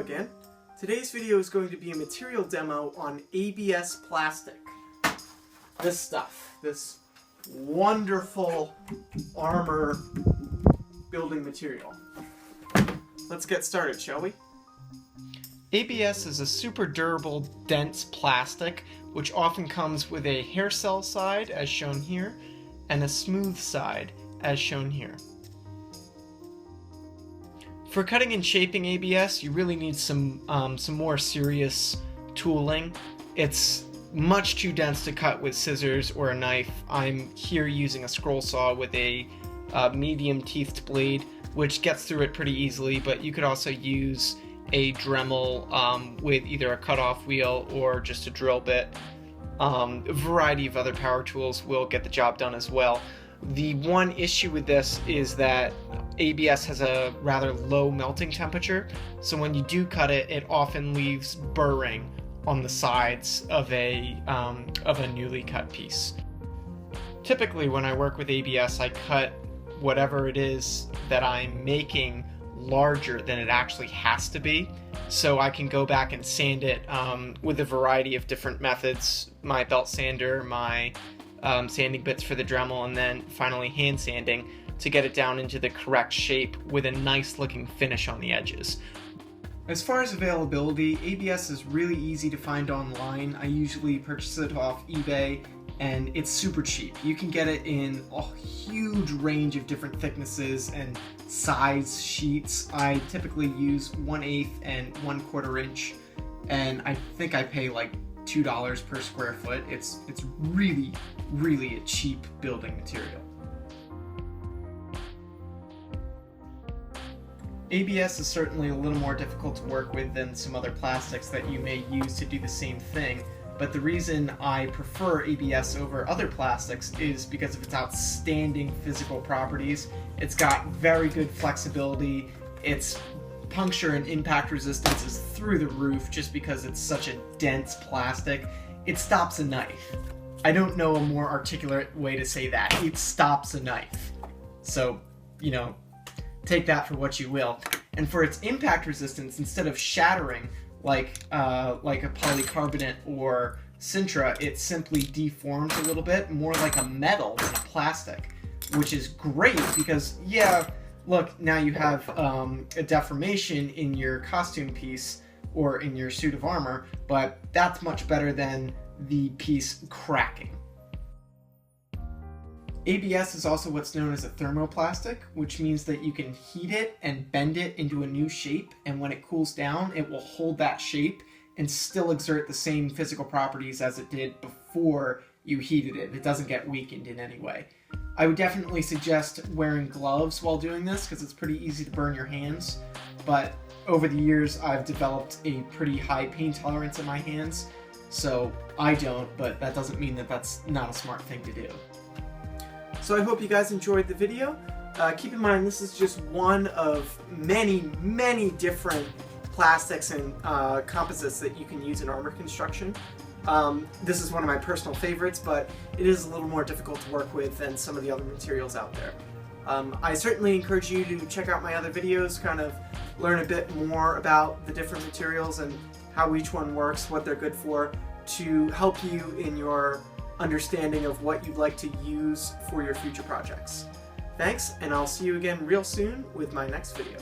again. Today's video is going to be a material demo on ABS plastic. This stuff, this wonderful armor building material. Let's get started, shall we? ABS is a super durable, dense plastic, which often comes with a hair cell side, as shown here, and a smooth side, as shown here. For cutting and shaping ABS, you really need some more serious tooling. It's much too dense to cut with scissors or a knife. I'm here using a scroll saw with a medium-teethed blade, which gets through it pretty easily, but you could also use a Dremel with either a cutoff wheel or just a drill bit. A variety of other power tools will get the job done as well. The one issue with this is that ABS has a rather low melting temperature, so when you do cut it, it often leaves burring on the sides of a newly cut piece. Typically, when I work with ABS, I cut whatever it is that I'm making larger than it actually has to be, so I can go back and sand it with a variety of different methods, my belt sander, my sanding bits for the Dremel, and then finally hand sanding to get it down into the correct shape with a nice looking finish on the edges. As far as availability, ABS is really easy to find online. I usually purchase it off eBay, and it's super cheap. You can get it in a huge range of different thicknesses and size sheets. I typically use 1/8 and 1/4 inch, and I think I pay like $2 per square foot. It's really a cheap building material. ABS is certainly a little more difficult to work with than some other plastics that you may use to do the same thing, but the reason I prefer ABS over other plastics is because of its outstanding physical properties. It's got very good flexibility, its puncture and impact resistance is through the roof just because it's such a dense plastic. It stops a knife. I don't know a more articulate way to say that. It stops a knife. So, take that for what you will. And for its impact resistance, instead of shattering like a polycarbonate or Sintra, it simply deforms a little bit, more like a metal than a plastic, which is great because, look, now you have a deformation in your costume piece or in your suit of armor, but that's much better than the piece cracking. ABS is also what's known as a thermoplastic, which means that you can heat it and bend it into a new shape, and when it cools down, it will hold that shape and still exert the same physical properties as it did before you heated it. It doesn't get weakened in any way. I would definitely suggest wearing gloves while doing this because it's pretty easy to burn your hands, but over the years I've developed a pretty high pain tolerance in my hands, so I don't, but that doesn't mean that that's not a smart thing to do. So I hope you guys enjoyed the video. Keep in mind this is just one of many different plastics and composites that you can use in armor construction. This is one of my personal favorites, but it is a little more difficult to work with than some of the other materials out there. I certainly encourage you to check out my other videos, kind of learn a bit more about the different materials and how each one works, what they're good for, to help you in your understanding of what you'd like to use for your future projects. Thanks, and I'll see you again real soon with my next video.